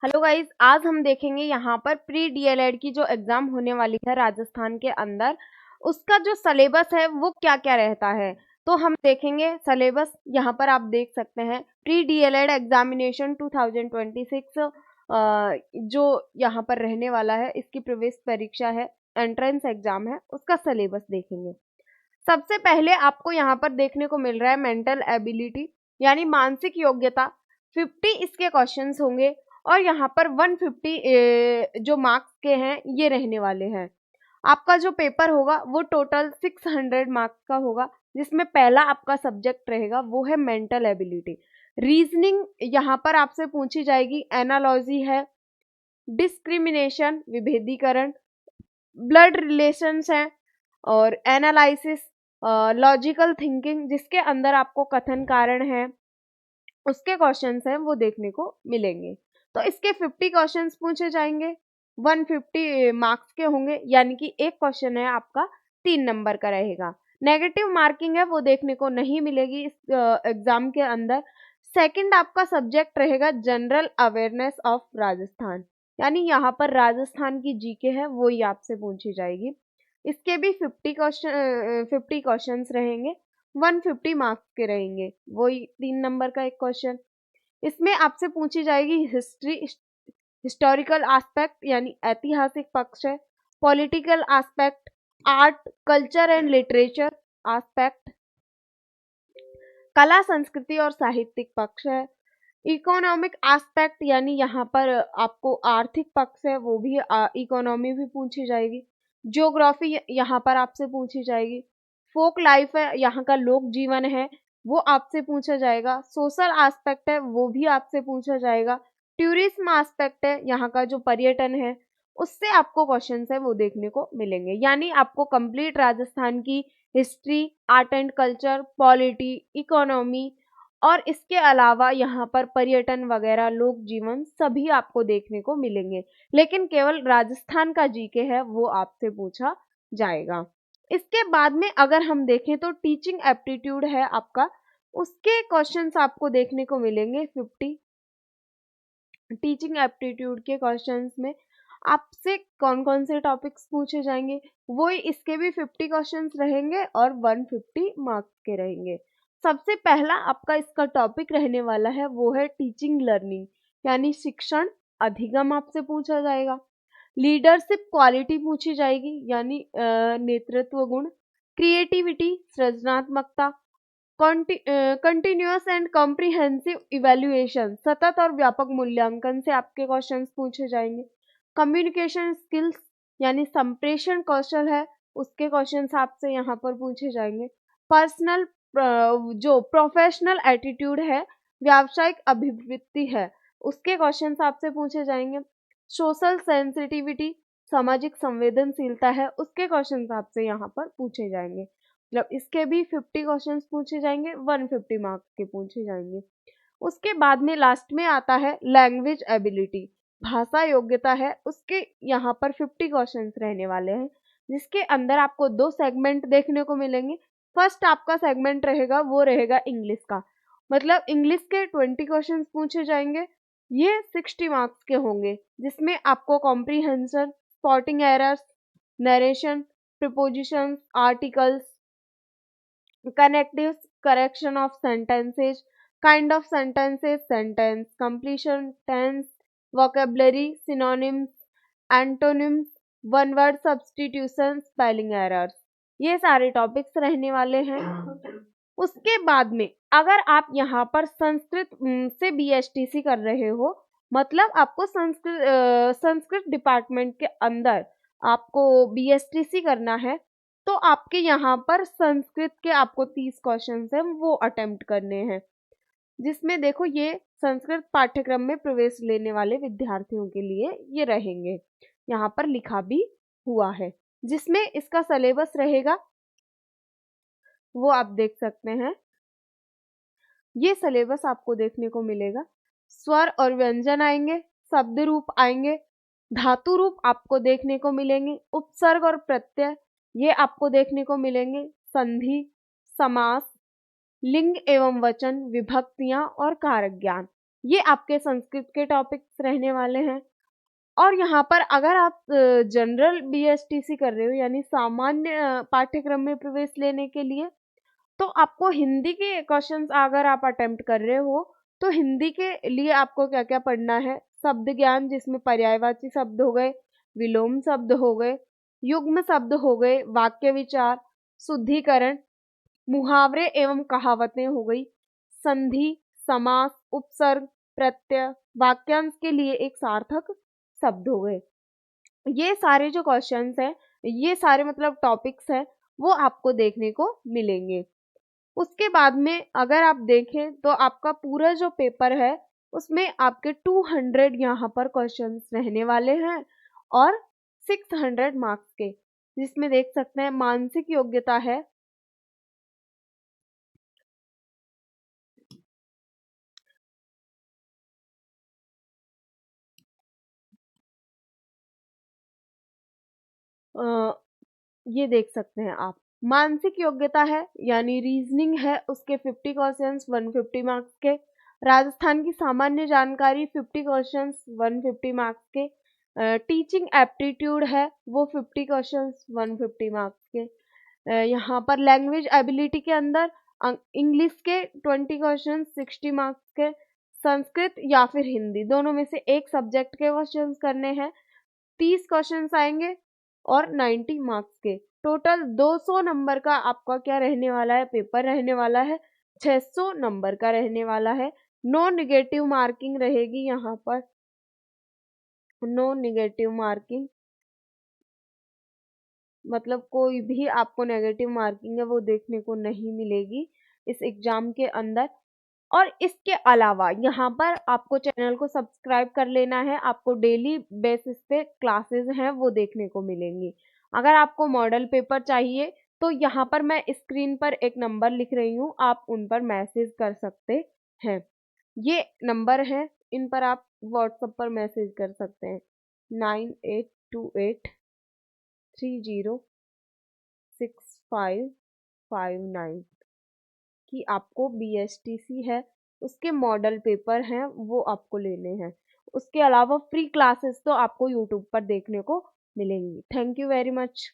Hello guys, आज हम देखेंगे यहाँ पर प्री डीएलएड की जो एग्जाम होने वाली है राजस्थान के अंदर, उसका जो सिलेबस है वो क्या क्या रहता है। तो हम देखेंगे सिलेबस। यहाँ पर आप देख सकते हैं प्री डीएलएड एग्जामिनेशन 2026 जो यहाँ पर रहने वाला है, इसकी प्रवेश परीक्षा है, एंट्रेंस एग्जाम है, उसका सिलेबस देखेंगे। सबसे पहले आपको यहाँ पर देखने को मिल रहा है मेंटल एबिलिटी यानी मानसिक योग्यता। 50 इसके क्वेश्चंस होंगे और यहाँ पर 150 जो मार्क्स के हैं ये रहने वाले हैं। आपका जो पेपर होगा वो टोटल 600 मार्क्स का होगा, जिसमें पहला आपका सब्जेक्ट रहेगा वो है मेंटल एबिलिटी। रीजनिंग यहाँ पर आपसे पूछी जाएगी, एनालॉजी है, डिस्क्रिमिनेशन विभेदीकरण, ब्लड रिलेशंस है और एनालिसिस, लॉजिकल थिंकिंग जिसके अंदर आपको कथन कारण है उसके क्वेश्चंस हैं वो देखने को मिलेंगे। तो इसके 50 क्वेश्चंस पूछे जाएंगे, 150 मार्क्स के होंगे, यानी कि एक क्वेश्चन है आपका 3 नंबर का रहेगा। नेगेटिव मार्किंग है वो देखने को नहीं मिलेगी इस एग्जाम के अंदर। सेकंड आपका सब्जेक्ट रहेगा जनरल अवेयरनेस ऑफ राजस्थान, यानी यहाँ पर राजस्थान की जीके है वो ही आपसे पूछी जाएगी। इसके भी 50 क्वेश्चंस रहेंगे, 150 मार्क्स के रहेंगे, वही 3 नंबर का एक क्वेश्चन। इसमें आपसे पूछी जाएगी हिस्ट्री, हिस्टोरिकल एस्पेक्ट यानी ऐतिहासिक पक्ष है, political aspect, art culture and literature aspect, कला संस्कृति और साहित्यिक पक्ष है, इकोनॉमिक एस्पेक्ट यानी यहाँ पर आपको आर्थिक पक्ष है वो भी, इकोनॉमी भी पूछी जाएगी, ज्योग्राफी यहाँ पर आपसे पूछी जाएगी, फोक लाइफ है यहाँ का लोक जीवन है वो आपसे पूछा जाएगा, सोशल एस्पेक्ट है वो भी आपसे पूछा जाएगा, टूरिज्म एस्पेक्ट है यहाँ का जो पर्यटन है उससे आपको क्वेश्चंस है वो देखने को मिलेंगे। यानी आपको कंप्लीट राजस्थान की history, art and culture, polity, economy और इसके अलावा यहाँ पर पर्यटन वगैरह, लोक जीवन सभी आपको देखने को मिलेंगे, लेकिन केवल राजस्थान का जीके है वो आपसे पूछा जाएगा। इसके बाद में अगर हम देखें तो टीचिंग एप्टीट्यूड है आपका, उसके क्वेश्चंस आपको देखने को मिलेंगे 50। टीचिंग एप्टीट्यूड के क्वेश्चंस में आपसे कौन कौन से टॉपिक्स पूछे जाएंगे, वो इसके भी 50 क्वेश्चंस रहेंगे और 150 मार्क्स के रहेंगे। सबसे पहला आपका इसका टॉपिक रहने वाला है वो है टीचिंग लर्निंग यानी शिक्षण अधिगम आपसे पूछा जाएगा। लीडरशिप क्वालिटी पूछी जाएगी यानी नेतृत्व गुण, क्रिएटिविटी सृजनात्मकता, कंटिन्यूअस एंड कॉम्प्रिहेंसिव इवेल्युएशन सतत और व्यापक मूल्यांकन से आपके क्वेश्चंस पूछे जाएंगे। कम्युनिकेशन स्किल्स यानी संप्रेषण कौशल है उसके क्वेश्चंस आपसे यहाँ पर पूछे जाएंगे। पर्सनल जो प्रोफेशनल एटीट्यूड है, व्यावसायिक अभिवृत्ति है, उसके क्वेश्चंस आपसे पूछे जाएंगे। सोशल सेंसिटिविटी सामाजिक संवेदनशीलता है उसके क्वेश्चंस आपसे यहाँ पर पूछे जाएंगे। मतलब इसके भी 50 क्वेश्चंस पूछे जाएंगे, 150 मार्क्स के पूछे जाएंगे। उसके बाद में लास्ट में आता है लैंग्वेज एबिलिटी, भाषा योग्यता है, उसके यहाँ पर 50 क्वेश्चंस रहने वाले हैं, जिसके अंदर आपको 2 सेगमेंट देखने को मिलेंगे। फर्स्ट आपका सेगमेंट रहेगा वो रहेगा इंग्लिश का, मतलब इंग्लिश के 20 क्वेश्चंस पूछे जाएंगे, ये 60 मार्क्स के होंगे, जिसमें आपको comprehension, spotting errors, narration, prepositions, articles, connectives, correction of sentences, kind of sentences, sentence completion, tense, vocabulary, synonyms, antonyms, one word substitution, spelling errors, ये सारे टॉपिक्स रहने वाले हैं। उसके बाद में अगर आप यहाँ पर संस्कृत से बीएसटीसी कर रहे हो, मतलब आपको संस्कृत डिपार्टमेंट के अंदर आपको बीएसटीसी करना है, तो आपके यहाँ पर संस्कृत के आपको 30 क्वेश्चन हैं वो अटेम्प्ट करने हैं, जिसमें देखो ये संस्कृत पाठ्यक्रम में प्रवेश लेने वाले विद्यार्थियों के लिए ये रहेंगे, यहाँ पर लिखा भी हुआ है। जिसमें इसका सिलेबस रहेगा वो आप देख सकते हैं, ये सिलेबस आपको देखने को मिलेगा। स्वर और व्यंजन आएंगे, शब्द रूप आएंगे, धातु रूप आपको देखने को मिलेंगे, उपसर्ग और प्रत्यय ये आपको देखने को मिलेंगे, संधि, समास, लिंग एवं वचन, विभक्तियां और कारक ज्ञान ये आपके संस्कृत के टॉपिक्स रहने वाले हैं। और यहाँ पर अगर आप जनरल बीएसटीसी कर रहे हो यानी सामान्य पाठ्यक्रम में प्रवेश लेने के लिए, तो आपको हिंदी के क्वेश्चंस अगर आप अटेम्प्ट कर रहे हो तो हिंदी के लिए आपको क्या क्या पढ़ना है, शब्द ज्ञान जिसमें पर्यायवाची शब्द हो गए, विलोम शब्द हो गए, युग्म शब्द हो गए, वाक्य विचार, शुद्धिकरण, मुहावरे एवं कहावतें हो गई, संधि, समास, उपसर्ग, प्रत्यय, वाक्यांश के लिए एक सार्थक शब्द हो गए। ये सारे जो क्वेश्चंस हैं, ये सारे मतलब टॉपिक्स हैं, वो आपको देखने को मिलेंगे। उसके बाद में अगर आप देखें तो आपका पूरा जो पेपर है उसमें आपके 200 यहाँ पर क्वेश्चंस रहने वाले हैं और 600 मार्क्स के, जिसमें देख सकते हैं मानसिक योग्यता है, ये देख सकते हैं आप, मानसिक योग्यता है यानी रीजनिंग है, उसके 50 क्वेश्चंस 150 मार्क्स के, राजस्थान की सामान्य जानकारी 50 क्वेश्चंस 150 मार्क्स के, टीचिंग एप्टीट्यूड है वो 50 क्वेश्चंस 150 मार्क्स के, यहाँ पर लैंग्वेज एबिलिटी के अंदर इंग्लिश के 20 क्वेश्चंस 60 मार्क्स के, संस्कृत या फिर हिंदी दोनों में से एक सब्जेक्ट के क्वेश्चंस करने हैं, 30 क्वेश्चंस आएंगे और 90 मार्क्स के, टोटल 200 नंबर का आपका क्या रहने वाला है, पेपर रहने वाला है, 600 नंबर का रहने वाला है। नो निगेटिव मार्किंग रहेगी यहाँ पर, नो निगेटिव मार्किंग मतलब कोई भी आपको नेगेटिव मार्किंग है वो देखने को नहीं मिलेगी इस एग्जाम के अंदर। और इसके अलावा यहाँ पर आपको चैनल को सब्सक्राइब कर लेना है, आपको डेली बेसिस पे क्लासेस हैं वो देखने को मिलेंगी। अगर आपको मॉडल पेपर चाहिए तो यहाँ पर मैं स्क्रीन पर एक नंबर लिख रही हूँ, आप उन पर मैसेज कर सकते हैं। ये नंबर है, इन पर आप व्हाट्सएप पर मैसेज कर सकते हैं 9828306559 कि आपको बीएसटीसी है उसके मॉडल पेपर हैं वो आपको लेने हैं। उसके अलावा फ्री क्लासेस तो आपको यूट्यूब पर देखने को मिलेंगी। Thank you very much.